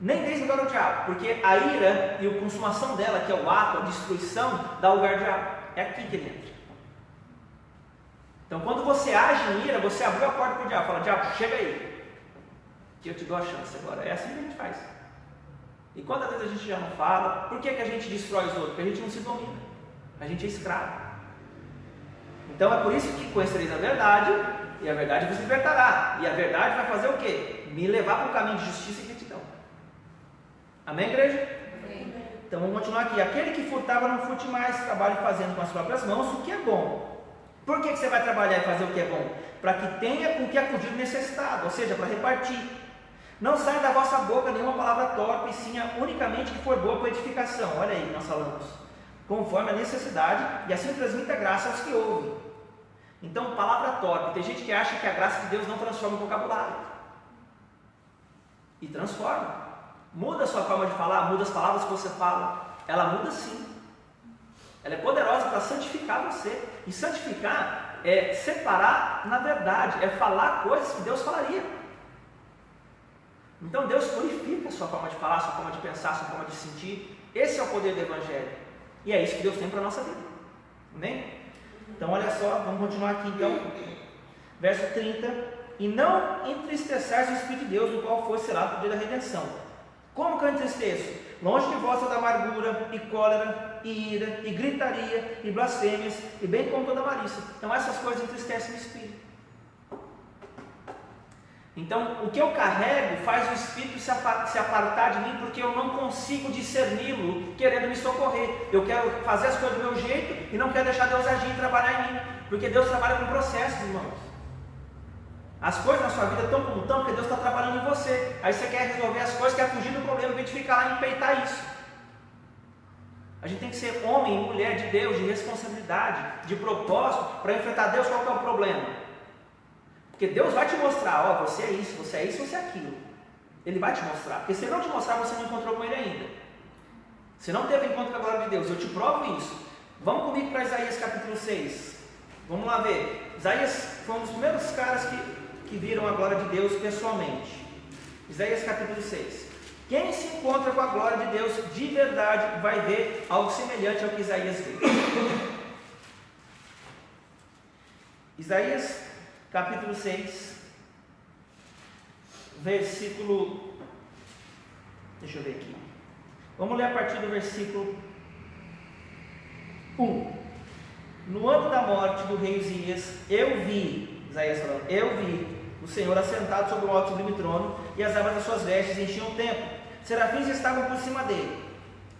S1: Nem deis lugar ao diabo, porque a ira e a consumação dela, que é o ato, a destruição, dá lugar ao diabo. É aqui que ele entra. Então, quando você age em ira, você abriu a porta para o diabo. Fala, diabo, chega aí, que eu te dou a chance agora. É assim que a gente faz. E quantas vezes a gente já não fala? Por que a gente destrói os outros? Porque a gente não se domina. A gente é escravo. Então é por isso que conhecereis a verdade, e a verdade vos libertará. E a verdade vai fazer o quê? Me levar para o caminho de justiça e retidão. Amém, igreja?
S2: Amém.
S1: Então vamos continuar aqui. Aquele que furtava, não furte mais, trabalhe fazendo com as próprias mãos o que é bom. Por que você vai trabalhar e fazer o que é bom? Para que tenha com que acudir o necessitado, ou seja, para repartir. Não saia da vossa boca nenhuma palavra torpe, e sim unicamente que for boa para edificação. Olha aí, nós falamos. Conforme a necessidade, e assim transmita graça aos que ouvem. Então, palavra torpe. Tem gente que acha que a graça de Deus não transforma o vocabulário. E transforma. Muda a sua forma de falar, muda as palavras que você fala. Ela muda sim. Ela é poderosa para santificar você. E santificar é separar na verdade, é falar coisas que Deus falaria. Então Deus purifica a sua forma de falar, a sua forma de pensar, a sua forma de sentir. Esse é o poder do Evangelho. E é isso que Deus tem para a nossa vida. Amém? Então olha só, vamos continuar aqui então. Verso 30. E não entristeçais o Espírito de Deus, no qual foi selado o poder da redenção. Como que eu entristeço? Longe de vós toda amargura, e cólera, e ira, e gritaria, e blasfêmias, e bem como toda malícia. Então essas coisas entristecem o Espírito. Então o que eu carrego faz o Espírito se apartar de mim, porque eu não consigo discerni-lo querendo me socorrer. Eu quero fazer as coisas do meu jeito e não quero deixar Deus agir e trabalhar em mim, porque Deus trabalha com processos, irmãos. As coisas na sua vida estão como estão, porque Deus está trabalhando em você. Aí você quer resolver as coisas, quer fugir do problema, em vez de ficar lá e empeitar isso. A gente tem que ser homem e mulher de Deus, de responsabilidade, de propósito, para enfrentar Deus. Qual que é o problema? Porque Deus vai te mostrar, ó, você é isso, você é isso, você é aquilo. Ele vai te mostrar, porque se Ele não te mostrar, você não encontrou com Ele ainda. Você não teve encontro com a glória de Deus, eu te provo isso. Vamos comigo para Isaías capítulo 6. Vamos lá ver. Isaías foi um dos primeiros caras que viram a glória de Deus pessoalmente. Isaías capítulo 6. Quem se encontra com a glória de Deus de verdade vai ver algo semelhante ao que Isaías viu. Isaías capítulo 6, versículo, deixa eu ver aqui, vamos ler a partir do versículo 1. No ano da morte do rei Uzias, eu vi, Isaías falando, eu vi o Senhor assentado sobre um alto e sublime trono, e as abas das suas vestes enchiam o templo. Serafins estavam por cima dele,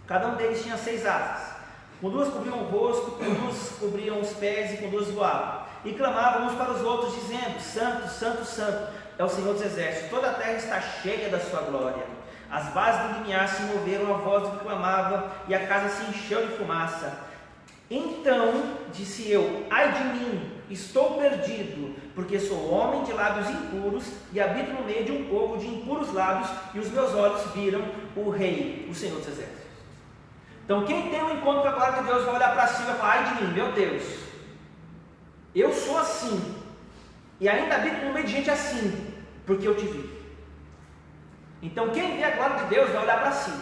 S1: cada um deles tinha 6 asas, com 2 cobriam o rosto, com 2 cobriam os pés e com 2 voavam. E clamavam uns para os outros, dizendo: Santo, Santo, Santo é o Senhor dos Exércitos, toda a terra está cheia da sua glória. As bases do limiar se moveram à voz do que clamava, e a casa se encheu de fumaça. Então disse eu: ai de mim, estou perdido, porque sou homem de lábios impuros, e habito no meio de um povo de impuros lábios, e os meus olhos viram o Rei, o Senhor dos Exércitos. Então quem tem um encontro com a glória de Deus vai olhar para cima e falar: ai de mim, meu Deus, eu sou assim, e ainda habito no meio de gente assim, porque eu te vi. Então quem vê a glória de Deus vai olhar para si.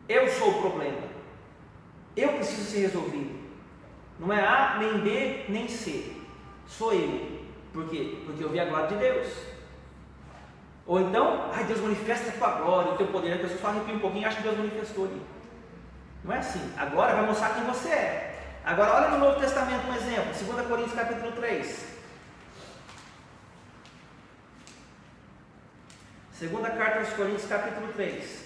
S1: Eu sou o problema, eu preciso ser resolvido. Não é A, nem B, nem C, sou eu. Por quê? Porque eu vi a glória de Deus. Ou então, ai, Deus manifesta a tua glória, o teu poder. A pessoa só arrepia um pouquinho e acha que Deus manifestou ali. Não é assim. Agora vai mostrar quem você é. Agora olha no Novo Testamento um exemplo, 2 Coríntios capítulo 3. Segunda carta aos Coríntios capítulo 3.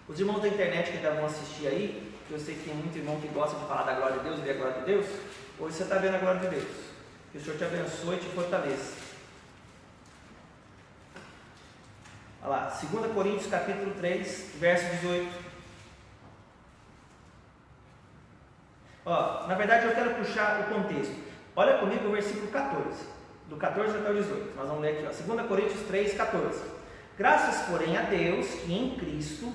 S1: Os irmãos da internet que ainda vão assistir aí, que eu sei que tem muito irmão que gosta de falar da glória de Deus, ver a glória de Deus, hoje você está vendo a glória de Deus. Que o Senhor te abençoe e te fortaleça. Olha lá, 2 Coríntios capítulo 3, verso 18. Ó, na verdade eu quero puxar o contexto. Olha comigo o versículo 14, do 14 até o 18. Nós vamos ler aqui, ó, 2 Coríntios 3, 14. Graças, porém, a Deus, que em Cristo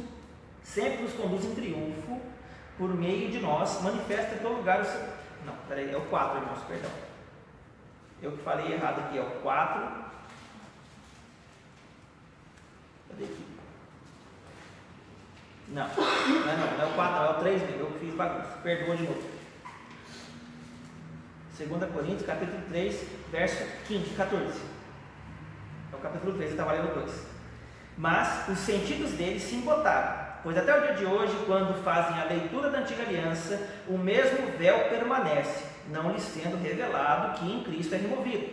S1: sempre nos conduz em triunfo, por meio de nós, manifesta em todo lugar o seu... Não, peraí, é o 4, irmãos, perdão. Eu que falei errado aqui, é o 4. Cadê aqui? Não é o 4, é o 3 mesmo, eu que fiz bagunça, perdoa de novo. 2 Coríntios, capítulo 3, verso 14. É o capítulo 3, eu estava lendo 2. Mas os sentidos deles se embotaram, pois até o dia de hoje, quando fazem a leitura da antiga aliança, o mesmo véu permanece, não lhes tendo revelado que em Cristo é removido.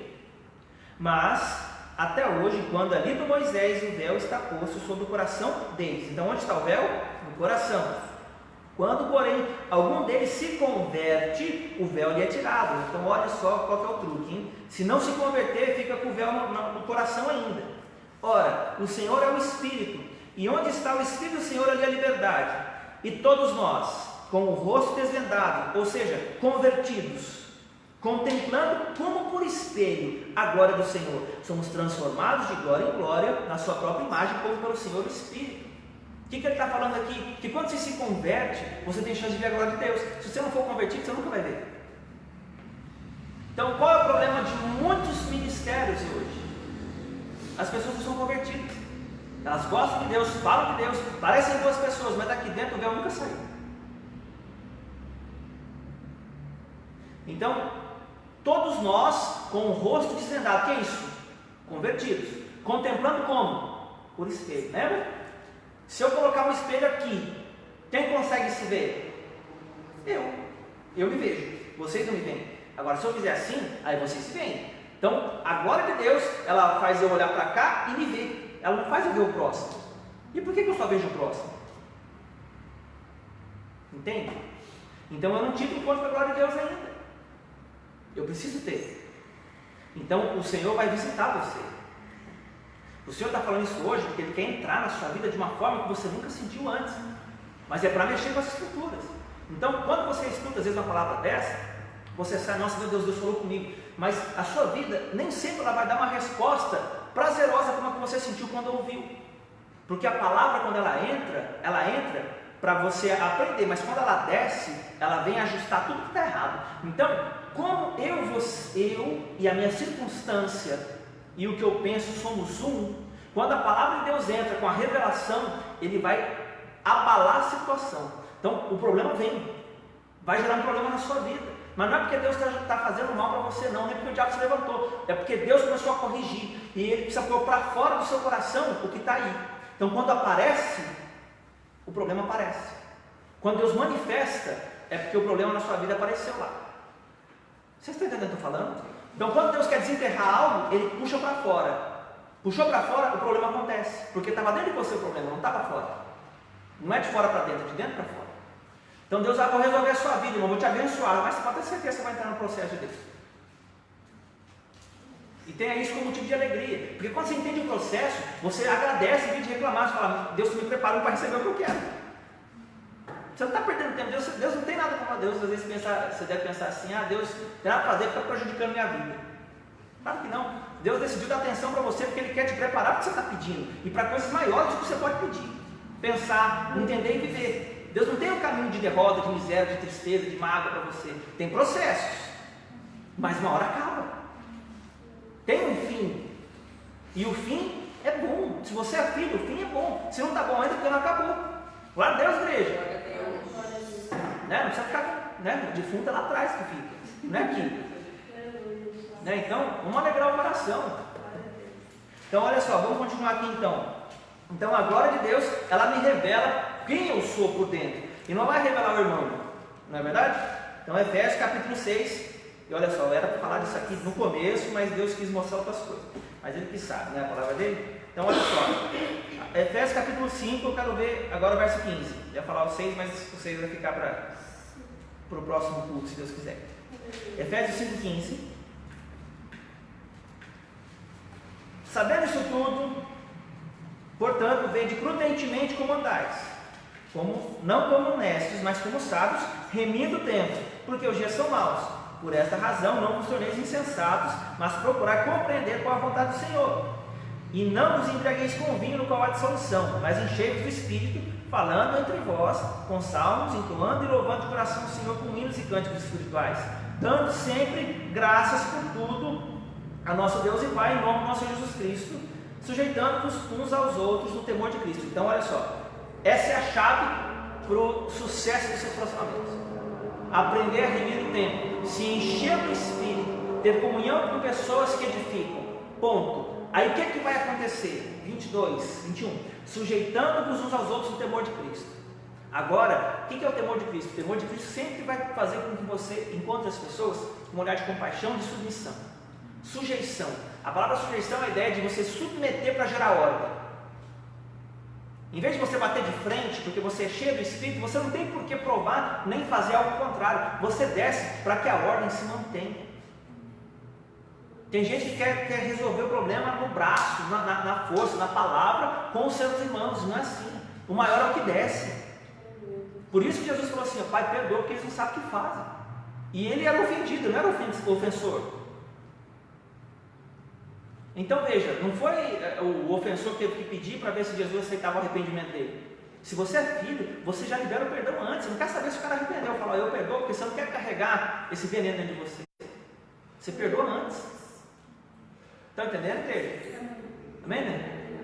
S1: Mas, até hoje, quando ali do Moisés, o véu está posto sobre o coração deles. Então, onde está o véu? No coração. Quando, porém, algum deles se converte, o véu lhe é tirado. Então, olha só qual que é o truque, hein? Se não se converter, fica com o véu no coração ainda. Ora, o Senhor é o Espírito, e onde está o Espírito do Senhor, ali é a liberdade. E todos nós, com o rosto desvendado, ou seja, convertidos, contemplando como por espelho a glória do Senhor, somos transformados de glória em glória na sua própria imagem, como pelo Senhor o Espírito. O que ele está falando aqui? Que quando você se converte, você tem chance de ver a glória de Deus. Se você não for convertido, você nunca vai ver. Então, qual é o problema de muitos ministérios hoje? As pessoas não são convertidas. Elas gostam de Deus, falam de Deus, parecem boas pessoas, mas daqui dentro o véu nunca saiu. Então, todos nós com o rosto desvendado, o que é isso? Convertidos. Contemplando como? Por espelho, lembra? Se eu colocar um espelho aqui, quem consegue se ver? Eu me vejo, vocês não me veem. Agora, se eu fizer assim, aí vocês se veem. Então, a glória de Deus, ela faz eu olhar para cá e me ver. Ela não faz eu ver o próximo. E por que eu só vejo o próximo? Entende? Então, eu não tive encontro com a glória de Deus ainda. Eu preciso ter. Então, o Senhor vai visitar você. O Senhor está falando isso hoje porque Ele quer entrar na sua vida de uma forma que você nunca sentiu antes. Mas é para mexer com as estruturas. Então, quando você escuta às vezes uma palavra dessa, você sai, nossa, meu Deus, Deus falou comigo. Mas a sua vida nem sempre ela vai dar uma resposta prazerosa como a que você sentiu quando ouviu. Porque a palavra, quando ela entra para você aprender, mas quando ela desce, ela vem ajustar tudo que está errado. Então, como eu e a minha circunstância e o que eu penso somos um, quando a palavra de Deus entra com a revelação, ele vai abalar a situação. Então, o problema vai gerar um problema na sua vida. Mas não é porque Deus está fazendo mal para você, não, nem porque o diabo se levantou. É porque Deus começou a corrigir e Ele precisa pôr para fora do seu coração o que está aí. Então, quando aparece, o problema aparece. Quando Deus manifesta, é porque o problema na sua vida apareceu lá. Vocês estão entendendo o que eu estou falando? Então, quando Deus quer desenterrar algo, Ele puxa para fora. Puxou para fora, o problema acontece. Porque estava dentro de você o problema, não estava fora. Não é de fora para dentro, é de dentro para fora. Então Deus vai resolver a sua vida, irmão, vou te abençoar, mas você pode ter certeza que você vai entrar no processo de Deus. E tenha isso como motivo de alegria. Porque quando você entende o processo, você agradece em vez de reclamar, você fala, Deus me preparou para receber o que eu quero. Você não está perdendo tempo, Deus não tem nada contra Deus. Às vezes você deve pensar assim, Deus tem nada a fazer, está prejudicando minha vida. Claro que não. Deus decidiu dar atenção para você porque Ele quer te preparar para o que você está pedindo. E para coisas maiores do que você pode pedir. Pensar, entender e viver. Deus não tem um caminho de derrota, de miséria, de tristeza, de mágoa para você. Tem processos, mas uma hora acaba. Tem um fim. E o fim é bom. Se você é filho, o fim é bom. Se não está bom ainda, porque não acabou. Glória a Deus, igreja. Não precisa ficar, defunto é lá atrás que fica. Não é aqui. Então, vamos alegrar o coração. Então, olha só, vamos continuar aqui então. Então, a glória de Deus, ela me revela quem eu sou por dentro. E não vai revelar o irmão. Não é verdade? Então, Efésios capítulo 6. E olha só, era para falar disso aqui no começo, mas Deus quis mostrar outras coisas. Mas Ele que sabe, né? A palavra dele. Então, olha só. Efésios capítulo 5, eu quero ver agora o verso 15. Eu ia falar o 6, mas o 6 vai ficar para o próximo culto, se Deus quiser. Efésios 5,15. Sabendo isso tudo, portanto, vede prudentemente como andais, não como honestos, mas como sábios, remindo o tempo, porque os dias são maus. Por esta razão, não vos torneis insensatos, mas procurai compreender qual a vontade do Senhor. E não vos embriagueis com o vinho no qual há dissolução, mas enchei-vos do Espírito, falando entre vós, com salmos, entoando e louvando de coração o Senhor com hinos e cânticos espirituais, dando sempre graças por tudo a nosso Deus e Pai, em nome do nosso Jesus Cristo, sujeitando-vos uns aos outros no temor de Cristo. Então, olha só, essa é a chave para o sucesso dos seus relacionamentos. Aprender a remir o tempo, se encher do Espírito, ter comunhão com pessoas que edificam. Ponto. Aí o que vai acontecer? 22, 21. Sujeitando-vos uns aos outros no temor de Cristo. Agora, o que é o temor de Cristo? O temor de Cristo sempre vai fazer com que você encontre as pessoas com um olhar de compaixão, de submissão. Sujeição. A palavra sujeição é a ideia de você submeter para gerar ordem. Em vez de você bater de frente, porque você é cheio do Espírito, você não tem por que provar nem fazer algo contrário. Você desce para que a ordem se mantenha. Tem gente que quer resolver o problema no braço, na força, na palavra, com os seus irmãos. Não é assim. O maior é o que desce. Por isso que Jesus falou assim: Pai, perdoa, porque eles não sabem o que fazem. E ele era ofendido, não era ofensor. Então veja, não foi o ofensor que teve que pedir para ver se Jesus aceitava o arrependimento dele. Se você é filho, você já libera o perdão antes. Você não quer saber se o cara arrependeu. Fala: eu perdoo, porque você não quer carregar esse veneno dentro de você. Você perdoa antes. Estão entendendo, igreja? Amém, né?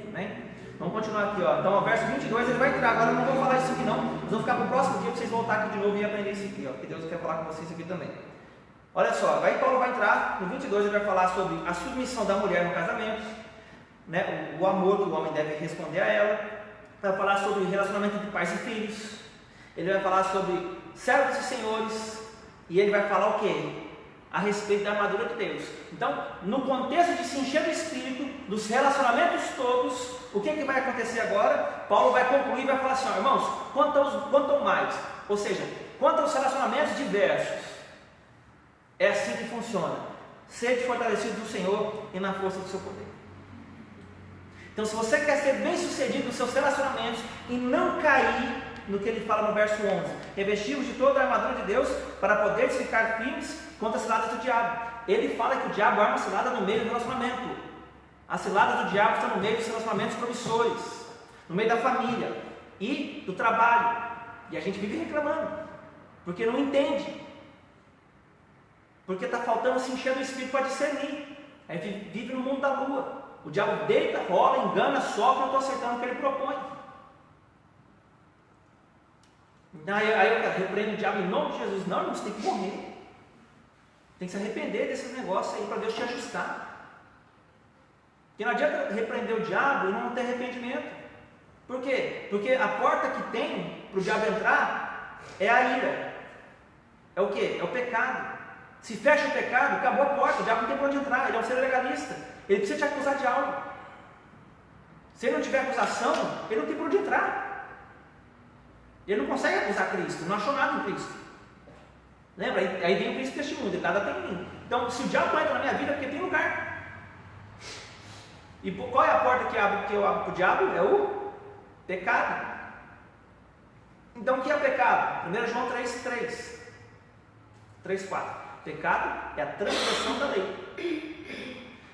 S1: Amém? Vamos continuar aqui, ó. Então, o verso 22, ele vai entrar. Agora eu não vou falar isso aqui não. Nós vamos ficar para o próximo dia para vocês voltarem aqui de novo e aprender isso aqui, ó. Porque Deus quer falar com vocês aqui também. Olha só, aí Paulo vai entrar, no 22 ele vai falar sobre a submissão da mulher no casamento, né? O amor que o homem deve responder a ela. Vai falar sobre o relacionamento entre pais e filhos. Ele vai falar sobre servos e senhores. E ele vai falar o quê? A respeito da armadura de Deus. Então, no contexto de se encher do Espírito, dos relacionamentos todos, o que vai acontecer agora? Paulo vai concluir e vai falar assim: ó, irmãos, quanto ao mais, ou seja, quanto aos relacionamentos diversos, é assim que funciona. Sede fortalecido do Senhor e na força do seu poder. Então, se você quer ser bem sucedido nos seus relacionamentos e não cair no que ele fala no verso 11: revestimos de toda a armadura de Deus para poder ficar firmes contra as ciladas do diabo. Ele fala que o diabo arma cilada no meio do relacionamento. As ciladas do diabo estão no meio dos relacionamentos promissores, no meio da família e do trabalho. E a gente vive reclamando, porque não entende, porque está faltando se encher do Espírito para discernir. A gente vive no mundo da lua. O diabo deita, rola, engana, sopra, não estou acertando o que ele propõe. Aí eu repreendo o diabo em nome de Jesus. Não, irmão, você tem que morrer. Tem que se arrepender desses negócios aí para Deus te ajustar. Porque não adianta repreender o diabo e não ter arrependimento. Por quê? Porque a porta que tem para o diabo entrar é a ira. É o quê? É o pecado. Se fecha o pecado, acabou a porta, o diabo não tem para onde entrar. Ele é um ser legalista. Ele precisa te acusar de algo. Se ele não tiver acusação, ele não tem para onde entrar. Ele não consegue acusar Cristo, não achou nada em Cristo. Lembra? Aí vem o príncipe deste mundo, ele nada tem em mim. Então, se o diabo entra na minha vida, é porque tem lugar. E qual é a porta que eu abro para o diabo? É o pecado. Então, o que é pecado? 1 João 3:3. 3:4. Pecado é a transgressão da lei.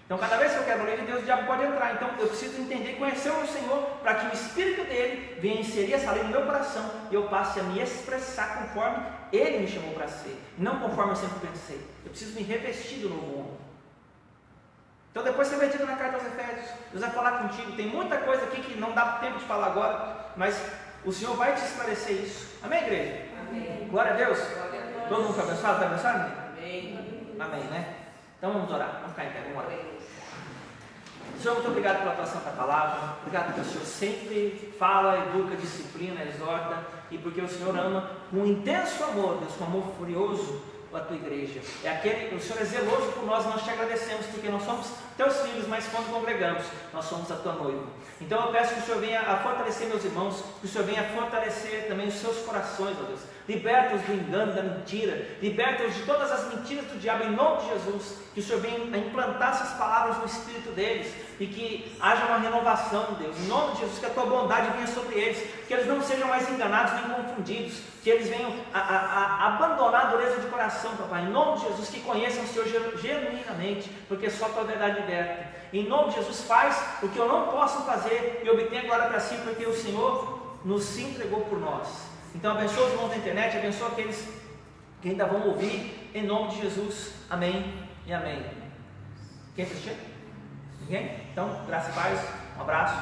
S1: Então, cada vez que eu quebro a lei de Deus, o diabo pode entrar. Então, eu preciso entender e conhecer o Senhor, para que o Espírito dele venha inserir essa lei no meu coração e eu passe a me expressar conforme ele me chamou para ser, não conforme eu sempre pensei. Eu preciso me revestir do novo homem. Então, depois você vai na carta aos Efésios, Deus vai falar contigo. Tem muita coisa aqui que não dá tempo de falar agora, mas o Senhor vai te esclarecer isso. Amém, igreja?
S2: Amém.
S1: Glória a Deus.
S2: Glória a Deus.
S1: Todo mundo foi abençoado? Está abençoado?
S2: Amém.
S1: Amém, né? Então vamos orar. Vamos ficar em pé, vamos orar. Senhor, muito obrigado pela tua santa palavra. Obrigado porque o Senhor sempre fala, educa, disciplina, exorta, e porque o Senhor ama com um intenso amor, Deus, com amor furioso, a tua igreja. O Senhor é zeloso por nós, nós te agradecemos, porque nós somos teus filhos, mas quando congregamos, nós somos a tua noiva. Então eu peço que o Senhor venha a fortalecer meus irmãos, que o Senhor venha a fortalecer também os seus corações, ó Deus. Liberta-os do engano, da mentira, liberta-os de todas as mentiras do diabo, em nome de Jesus. Que o Senhor venha a implantar essas palavras no espírito deles e que haja uma renovação, Deus, em nome de Jesus, que a tua bondade venha sobre eles, que eles não sejam mais enganados nem confundidos, que eles venham a abandonar a dureza de coração, papai, em nome de Jesus, que conheçam o Senhor genuinamente, porque só a tua verdade liberta. Em nome de Jesus, faz o que eu não posso fazer e obtenha glória para si, porque o Senhor nos se entregou por nós. Então abençoa os irmãos da internet, abençoa aqueles que ainda vão ouvir, em nome de Jesus, amém e amém. Quem assistiu? Ninguém? Então, graça e paz, um abraço.